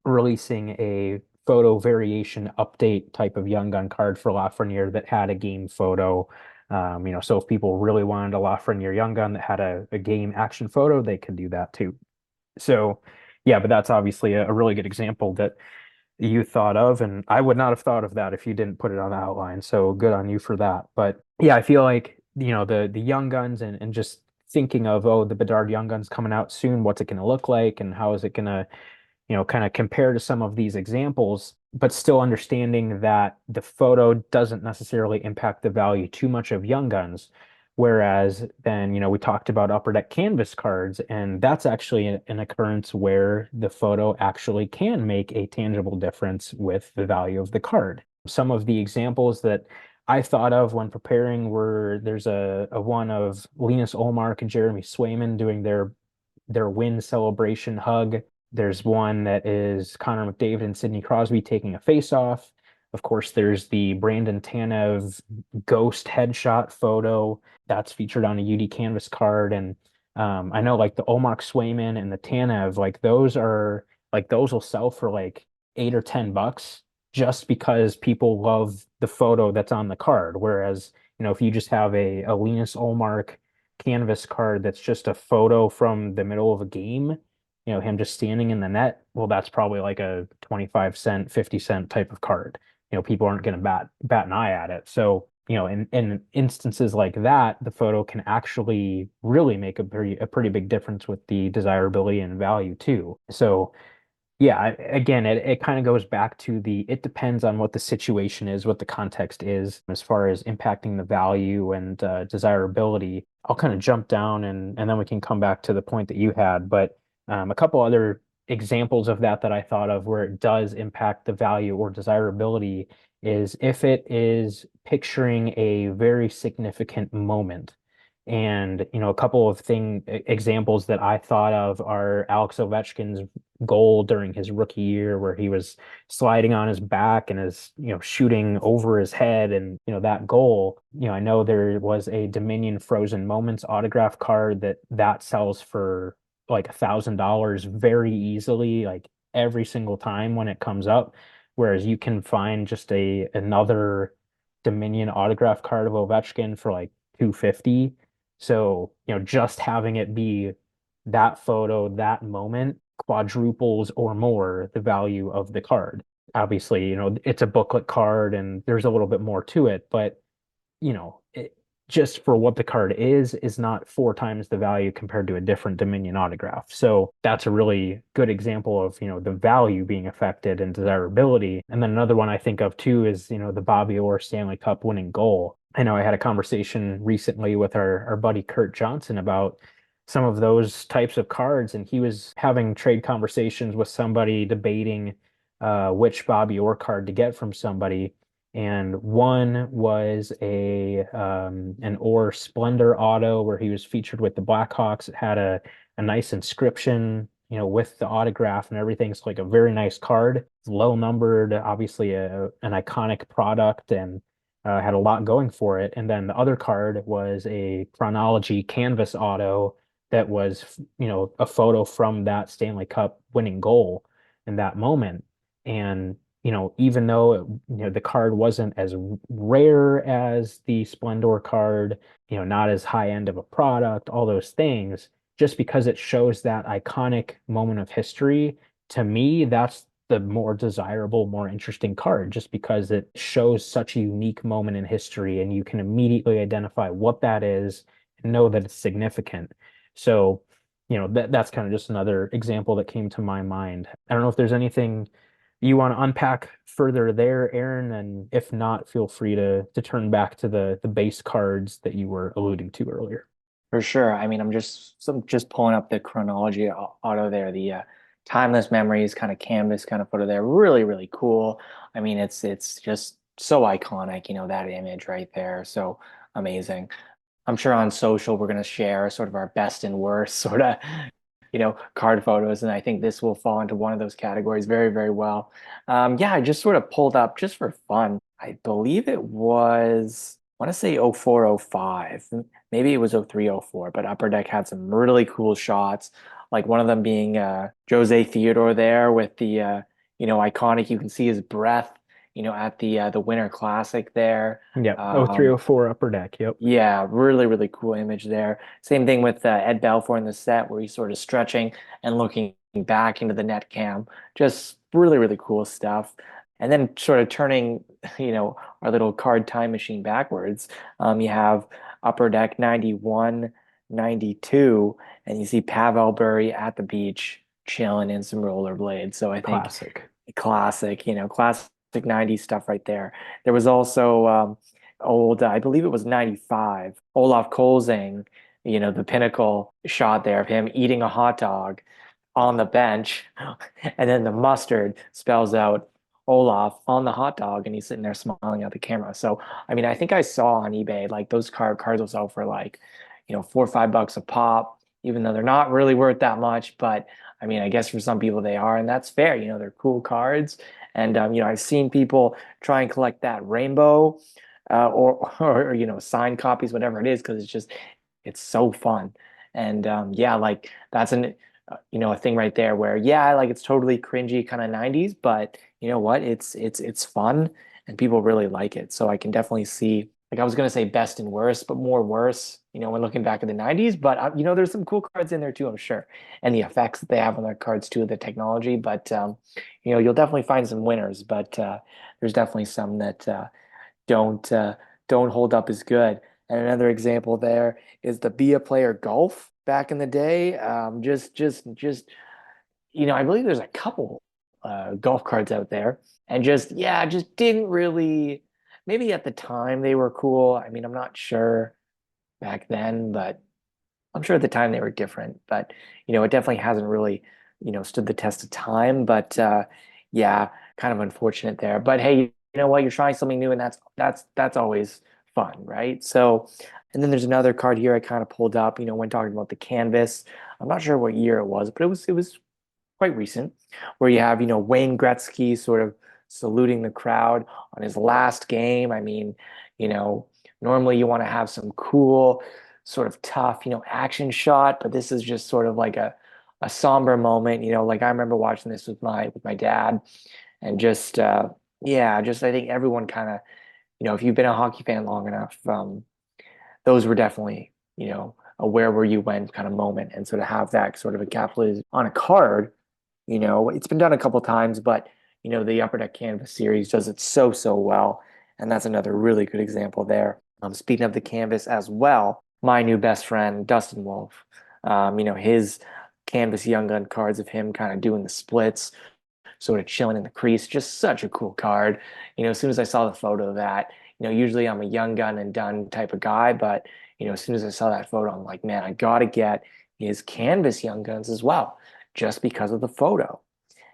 releasing a photo variation update type of Young Gun card for Lafreniere that had a game photo. So if people really wanted a Lafreniere Young Gun that had a game action photo, they could do that too. So, yeah, but that's obviously a really good example that you thought of, and I would not have thought of that if you didn't put it on the outline. So good on you for that. But yeah, I feel like, the Young Guns and just thinking of, oh, the Bedard Young Guns coming out soon, what's it going to look like and how is it going to, kind of compare to some of these examples, but still understanding that the photo doesn't necessarily impact the value too much of Young Guns. Whereas then, we talked about Upper Deck canvas cards, and that's actually an occurrence where the photo actually can make a tangible difference with the value of the card. Some of the examples that I thought of when preparing were there's a one of Linus Ullmark and Jeremy Swayman doing their win celebration hug. There's one that is Connor McDavid and Sidney Crosby taking a face-off. Of course, there's the Brandon Tanev ghost headshot photo that's featured on a UD Canvas card. And I know like the Omar Swayman and the Tanev, those will sell for like $8 or $10 just because people love the photo that's on the card. Whereas, if you just have a Linus Ullmark canvas card that's just a photo from the middle of a game, him just standing in the net, well, that's probably like a 25 cent, 50 cent type of card. People aren't going to bat an eye at it. So, in instances like that, the photo can actually really make a pretty big difference with the desirability and value too. So, yeah, again, it kind of goes back to it depends on what the situation is, what the context is, as far as impacting the value and desirability. I'll kind of jump down and then we can come back to the point that you had. But a couple other examples of that I thought of where it does impact the value or desirability is if it is picturing a very significant moment. And, a couple of examples that I thought of are Alex Ovechkin's goal during his rookie year where he was sliding on his back and is, shooting over his head and, that goal, I know there was a Dominion Frozen Moments autograph card that sells for like $1,000 very easily, like every single time when it comes up. Whereas you can find just another Dominion autograph card of Ovechkin for like 250. So, just having it be that photo, that moment quadruples or more the value of the card. Obviously, it's a booklet card and there's a little bit more to it, but just for what the card is not four times the value compared to a different Dominion autograph. So that's a really good example of, the value being affected and desirability. And then another one I think of too is, the Bobby Orr Stanley Cup winning goal. I know I had a conversation recently with our buddy Kurt Johnson about some of those types of cards, and he was having trade conversations with somebody debating which Bobby Orr card to get from somebody. And one was an Orr Splendor auto where he was featured with the Blackhawks. It had a nice inscription, with the autograph and everything. It's like a very nice card. It's low numbered, obviously an iconic product, and had a lot going for it. And then the other card was a Chronology Canvas auto that was, a photo from that Stanley Cup winning goal in that moment. And, even though the card wasn't as rare as the Splendor card, not as high end of a product, all those things, just because it shows that iconic moment of history, to me, that's the more desirable, more interesting card, just because it shows such a unique moment in history and you can immediately identify what that is and know that it's significant. So, that's kind of just another example that came to my mind. I don't know if there's anything you want to unpack further there, Aaron, and if not, feel free to turn back to the base cards that you were alluding to earlier. For sure. I mean, I'm just pulling up the chronology auto there, the timeless memories kind of canvas kind of photo there. Really, really cool. I mean, it's just so iconic, that image right there. So amazing. I'm sure on social we're going to share sort of our best and worst sort of, card photos, and I think this will fall into one of those categories very, very well. Yeah, I just sort of pulled up just for fun. I believe it was, I want to say 04, 05. Maybe it was 03, 04, but Upper Deck had some really cool shots, like one of them being Jose Theodore there with the, iconic, you can see his breath, at the Winter Classic there. Yep. Oh, three Um, oh four Upper Deck. Yep. yeah, really, really cool image there. Same thing with Ed Belfour in the set where he's sort of stretching and looking back into the net cam. Just really, really cool stuff. And then sort of turning, our little card time machine backwards. You have Upper Deck 91, 92, and you see Pavel Bury at the beach chilling in some rollerblades. So I think Classic. classic, classic 90s stuff right there. There was also old, I believe it was 95, Olaf Kolzing, the pinnacle shot there of him eating a hot dog on the bench. And then the mustard spells out Olaf on the hot dog and he's sitting there smiling at the camera. So, I mean, I think I saw on eBay, like those cards will sell for like, $4 or $5 a pop, even though they're not really worth that much. But I mean, I guess for some people they are, and that's fair. They're cool cards. And, I've seen people try and collect that rainbow or signed copies, whatever it is, because it's so fun. And yeah, like that's a thing right there where yeah, like it's totally cringy kind of 90s, but you know what? It's fun and people really like it. So I can definitely see, like I was gonna say best and worst, but more worse, when looking back at the 90s. But there's some cool cards in there too, I'm sure, and the effects that they have on their cards too, the technology. But you'll definitely find some winners, but there's definitely some that don't uh, don't hold up as good. And another example there is the Be a Player Golf back in the day. I believe there's a couple golf cards out there, and just didn't really. Maybe at the time they were cool. I mean, I'm not sure back then, but I'm sure at the time they were different. But it definitely hasn't really stood the test of time. But yeah, kind of unfortunate there. But hey, you know what? You're trying something new, and that's always fun, right? So, and then there's another card here I kind of pulled up. When talking about the canvas, I'm not sure what year it was, but it was quite recent, where you have Wayne Gretzky sort of saluting the crowd on his last game. I mean, you know, normally you want to have some cool, sort of tough, action shot, but this is just sort of like a somber moment. Like I remember watching this with my dad, and just yeah, just I think everyone kind of, if you've been a hockey fan long enough, those were definitely, a where were you when kind of moment, and sort of have that sort of encapsulated on a card. It's been done a couple times, but the Upper Deck Canvas series does it so, so well. And that's another really good example there. Speaking of the canvas as well, my new best friend, Dustin Wolf, his canvas Young Gun cards of him kind of doing the splits, sort of chilling in the crease, just such a cool card. As soon as I saw the photo of that, usually I'm a Young Gun and done type of guy, but as soon as I saw that photo, I'm like, man, I gotta get his canvas Young Guns as well, just because of the photo.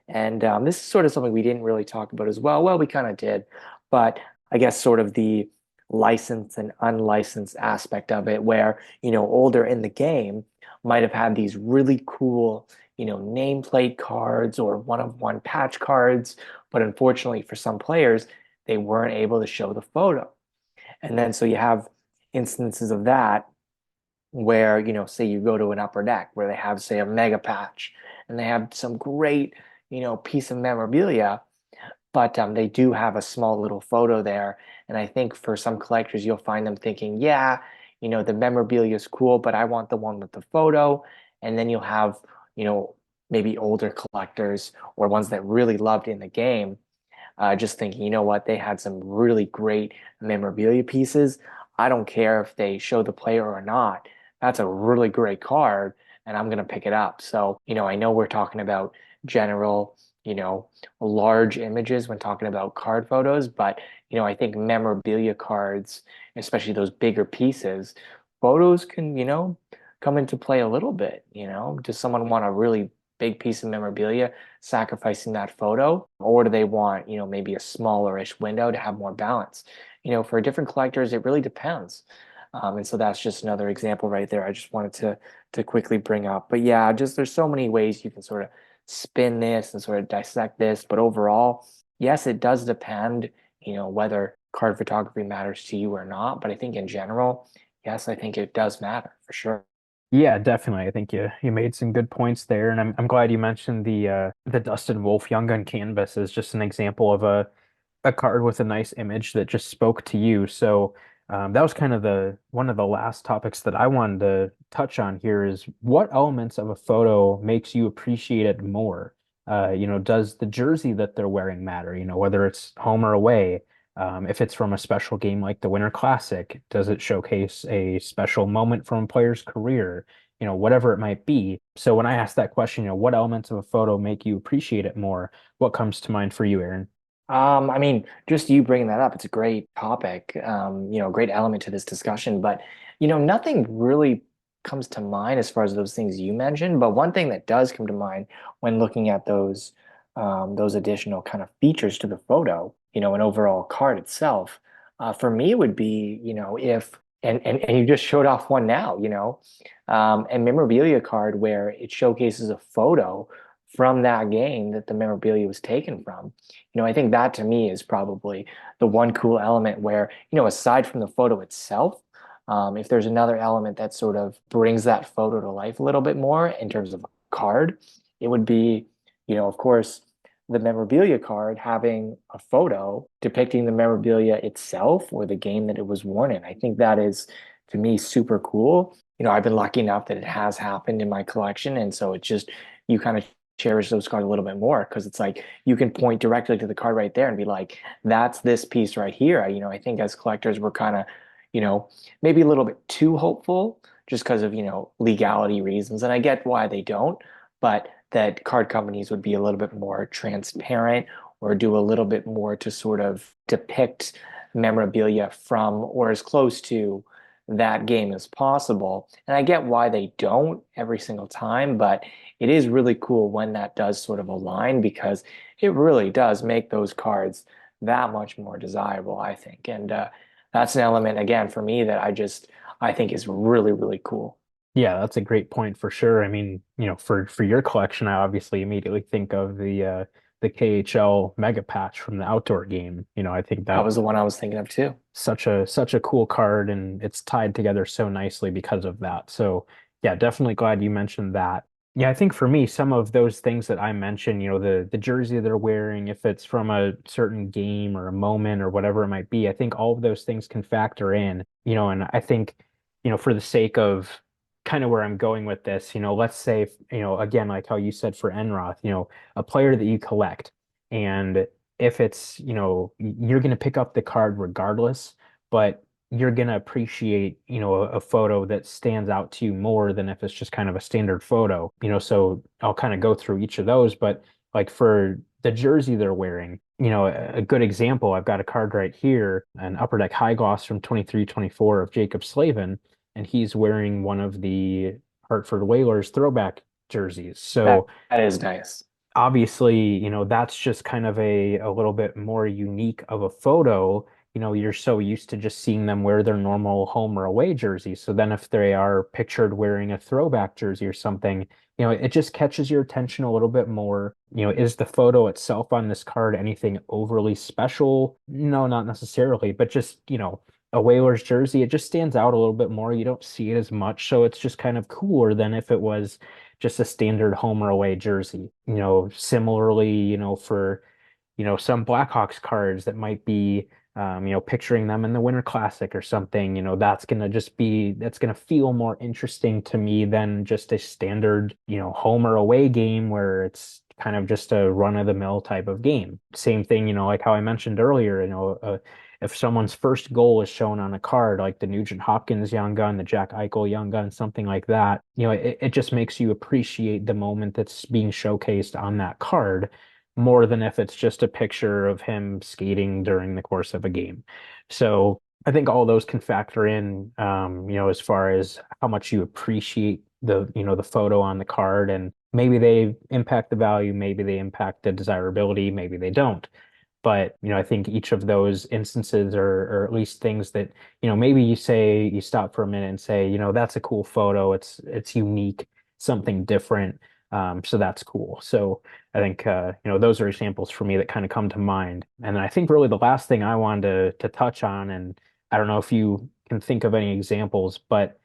And this is sort of something we didn't really talk about as well. Well, we kind of did, but I guess sort of the licensed and unlicensed aspect of it, where, older in the game might have had these really cool, nameplate cards or one-of-one patch cards, but unfortunately for some players, they weren't able to show the photo. And then so you have instances of that where, say you go to an upper deck where they have, say, a mega patch and they have some great, piece of memorabilia, but they do have a small little photo there. And I think for some collectors, you'll find them thinking, yeah, the memorabilia is cool, but I want the one with the photo. And then you'll have, you know, maybe older collectors or ones that really loved in the game just thinking, you know what, they had some really great memorabilia pieces. I don't care if they show the player or not. That's a really great card, and I'm going to pick it up. So, I know we're talking about general, large images when talking about card photos, but, I think memorabilia cards, especially those bigger pieces, photos can, come into play a little bit. Does someone want a really big piece of memorabilia sacrificing that photo, or do they want, maybe a smaller-ish window to have more balance? For different collectors, it really depends. And so that's just another example right there. I just wanted to quickly bring up. But yeah, just there's so many ways you can sort of spin this and sort of dissect this. But overall, yes, it does depend, whether card photography matters to you or not. But I think in general, yes, I think it does matter for sure. Yeah, definitely. I think you made some good points there, and I'm glad you mentioned the Dustin Wolf Young Gun canvas as just an example of a card with a nice image that just spoke to you. So that was kind of the one of the last topics that I wanted to touch on here is what elements of a photo makes you appreciate it more? Does the jersey that they're wearing matter? Whether it's home or away. If it's from a special game like the Winter Classic, does it showcase a special moment from a player's career? Whatever it might be. So when I ask that question, what elements of a photo make you appreciate it more? What comes to mind for you, Aaron? I mean, just you bringing that up, it's a great topic, great element to this discussion. But, nothing really comes to mind as far as those things you mentioned. But one thing that does come to mind when looking at those additional kind of features to the photo, an overall card itself, for me, it would be, if, and you just showed off one now, a memorabilia card where it showcases a photo from that game that the memorabilia was taken from. I think that to me is probably the one cool element where, aside from the photo itself, if there's another element that sort of brings that photo to life a little bit more in terms of a card, it would be, of course, the memorabilia card having a photo depicting the memorabilia itself or the game that it was worn in. I think that is, to me, super cool. I've been lucky enough that it has happened in my collection. And so it's just, you kind of cherish those cards a little bit more because it's like you can point directly to the card right there and be like, that's this piece right here. I think as collectors, we're kind of, you know, maybe a little bit too hopeful just because of, legality reasons. And I get why they don't, but that card companies would be a little bit more transparent or do a little bit more to sort of depict memorabilia from or as close to that game as possible. And I get why they don't every single time, but it is really cool when that does sort of align because it really does make those cards that much more desirable, I think. And that's an element, again, for me that I think is really, really cool. Yeah, that's a great point for sure. I mean, for your collection, I obviously immediately think of the KHL Mega Patch from the outdoor game. I think That that was the one I was thinking of too. such a cool card and it's tied together so nicely because of that. So yeah, definitely glad you mentioned that. Yeah, I think for me, some of those things that I mentioned, the jersey they're wearing, if it's from a certain game or a moment or whatever it might be, I think all of those things can factor in, and I think, for the sake of kind of where I'm going with this, let's say, again, like how you said for Enroth, a player that you collect. And if it's, you're going to pick up the card regardless, but you're going to appreciate, a photo that stands out to you more than if it's just kind of a standard photo, so I'll kind of go through each of those, but like for the jersey they're wearing, a good example, I've got a card right here, an Upper Deck High Gloss from 23-24 of Jacob Slavin, and he's wearing one of the Hartford Whalers throwback jerseys. That So that is nice. obviously, that's just kind of a little bit more unique of a photo. You're so used to just seeing them wear their normal home or away jersey. So then if they are pictured wearing a throwback jersey or something, it just catches your attention a little bit more. Is the photo itself on this card anything overly special? No, not necessarily, but just, a Whalers jersey, it just stands out a little bit more. You don't see it as much, so it's just kind of cooler than if it was just a standard home or away jersey. Similarly, for some Blackhawks cards that might be, picturing them in the Winter Classic or something, that's gonna feel more interesting to me than just a standard, home or away game where it's kind of just a run-of-the-mill type of game. Same thing, like how I mentioned earlier, if someone's first goal is shown on a card, like the Nugent Hopkins Young Gun, the Jack Eichel Young Gun, something like that, it just makes you appreciate the moment that's being showcased on that card more than if it's just a picture of him skating during the course of a game. So I think all those can factor in, as far as how much you appreciate the photo on the card, and maybe they impact the value, maybe they impact the desirability, maybe they don't. But, I think each of those instances or at least things that, maybe you stop for a minute and say, that's a cool photo. It's unique, something different. So that's cool. So I think, those are examples for me that kind of come to mind. And then I think really the last thing I wanted to touch on, and I don't know if you can think of any examples, but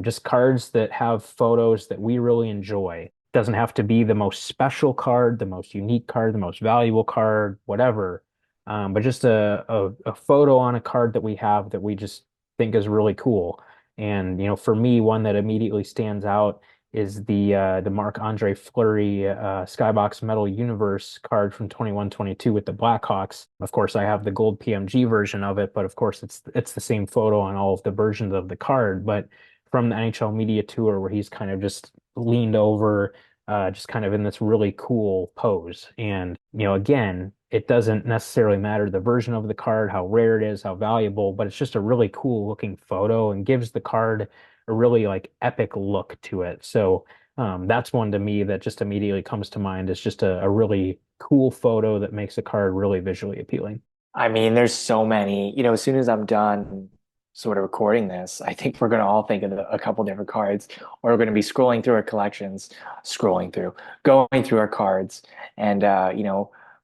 just cards that have photos that we really enjoy. Doesn't have to be the most special card, the most unique card, the most valuable card, whatever. But just a photo on a card that we have that we just think is really cool. And for me, one that immediately stands out is the Marc-Andre Fleury Skybox Metal Universe card from 21-22 with the Blackhawks. Of course, I have the gold PMG version of it, but of course it's the same photo on all of the versions of the card. But from the NHL Media Tour, where he's kind of just leaned over, just kind of in this really cool pose. And again, it doesn't necessarily matter the version of the card, how rare it is, how valuable, but it's just a really cool looking photo and gives the card a really like epic look to it. So that's one to me that just immediately comes to mind as just a really cool photo that makes a card really visually appealing. I mean, there's so many. As soon as I'm done sort of recording this, I think we're going to all think of a couple different cards, or we're going to be scrolling through our collections, going through our cards, and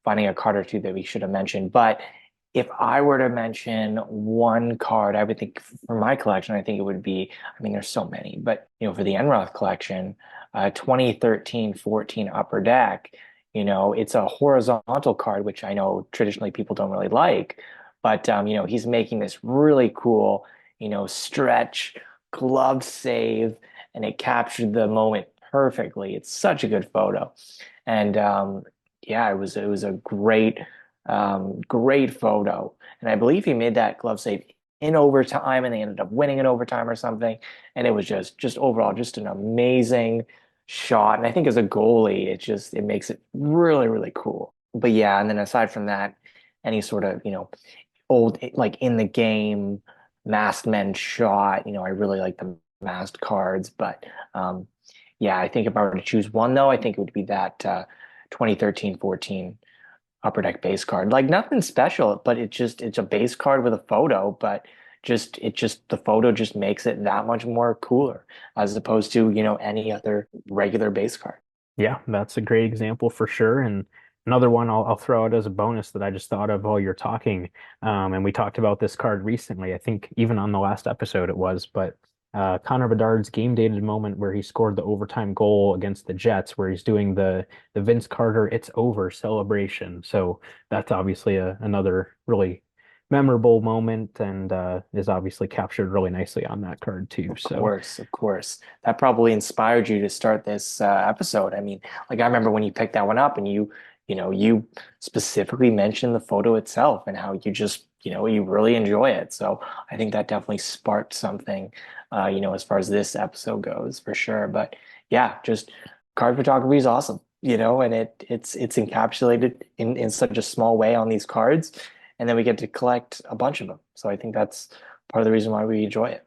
finding a card or two that we should have mentioned. But if I were to mention one card, I would think for my collection, I think it would be, I mean, there's so many, but for the Enroth collection, 2013-14 Upper Deck. It's a horizontal card, which I know traditionally people don't really like, but he's making this really cool, stretch glove save, and it captured the moment perfectly. It's such a good photo, and yeah, it was a great photo, and I believe he made that glove save in overtime, and they ended up winning in overtime or something, and it was just overall just an amazing shot. And I think as a goalie, it makes it really, really cool. But yeah, and then aside from that, any sort of, old like in the game masked men shot, I really like the masked cards. But yeah, I think if I were to choose one though, I think it would be that 2013-14 Upper Deck base card. Like nothing special, but it's a base card with a photo, but the photo just makes it that much more cooler as opposed to, any other regular base card. Yeah, that's a great example for sure. And another one I'll throw out as a bonus that I just thought of while you're talking. And we talked about this card recently. I think even on the last episode it was, but Connor Bedard's game dated moment where he scored the overtime goal against the Jets, where he's doing the Vince Carter "It's over" celebration. So that's obviously another really memorable moment, and is obviously captured really nicely on that card too. Of So course, of course. That probably inspired you to start this episode. I mean, like I remember when you picked that one up and you specifically mentioned the photo itself and how you just, you really enjoy it. So I think that definitely sparked something, as far as this episode goes, for sure. But yeah, just card photography is awesome, and it's encapsulated in such a small way on these cards, and then we get to collect a bunch of them. So I think that's part of the reason why we enjoy it.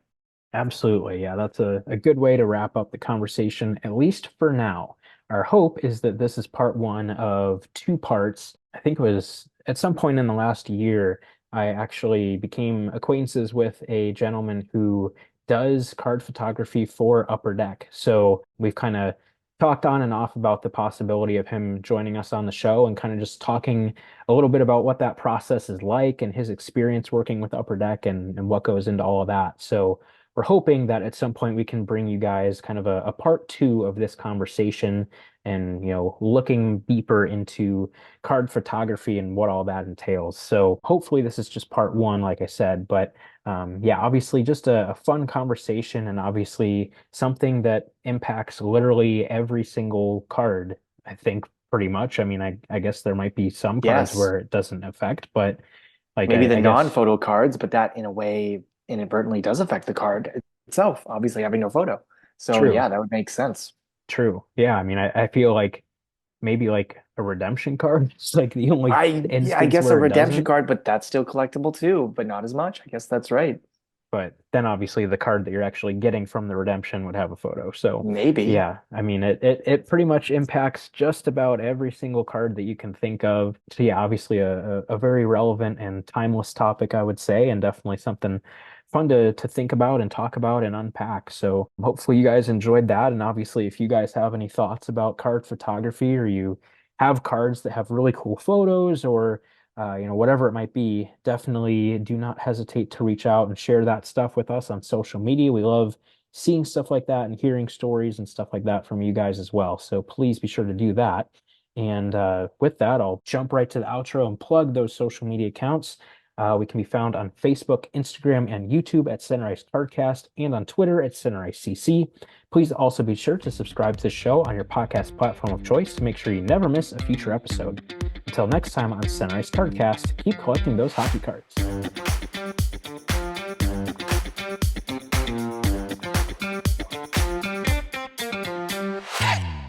absolutely. Yeah, that's a good way to wrap up the conversation, at least for now. Our hope is that this is part one of two parts. I think it was at some point in the last year, I actually became acquaintances with a gentleman who does card photography for Upper Deck. So we've kind of talked on and off about the possibility of him joining us on the show and kind of just talking a little bit about what that process is like and his experience working with Upper Deck and what goes into all of that. So we're hoping that at some point we can bring you guys kind of a part two of this conversation and, looking deeper into card photography and what all that entails. So hopefully this is just part one, like I said, but yeah, obviously just a fun conversation and obviously something that impacts literally every single card, I think pretty much. I mean, I guess there might be some cards Yes, where it doesn't affect, but like maybe the I guess non-photo cards, but that in a way inadvertently does affect the card itself, obviously having no photo. So true, yeah, that would make sense. true. Yeah, I mean, I feel like maybe like a redemption card is like the only Yeah, I instance guess a where it redemption doesn't. card, but that's still collectible too, but not as much. I guess that's right. But then obviously the card that you're actually getting from the redemption would have a photo. So Maybe. yeah, I mean it pretty much impacts just about every single card that you can think of. So yeah, obviously a very relevant and timeless topic, I would say, and definitely something fun to think about and talk about and unpack. So hopefully you guys enjoyed that. And obviously if you guys have any thoughts about card photography or you have cards that have really cool photos or whatever it might be, definitely do not hesitate to reach out and share that stuff with us on social media. We love seeing stuff like that and hearing stories and stuff like that from you guys as well. So please be sure to do that. And with that, I'll jump right to the outro and plug those social media accounts. We can be found on Facebook, Instagram, and YouTube at Sunrise Cardcast and on Twitter at Sunrise CC. Please also be sure to subscribe to the show on your podcast platform of choice to make sure you never miss a future episode. Until next time on Sunrise Cardcast, keep collecting those hockey cards.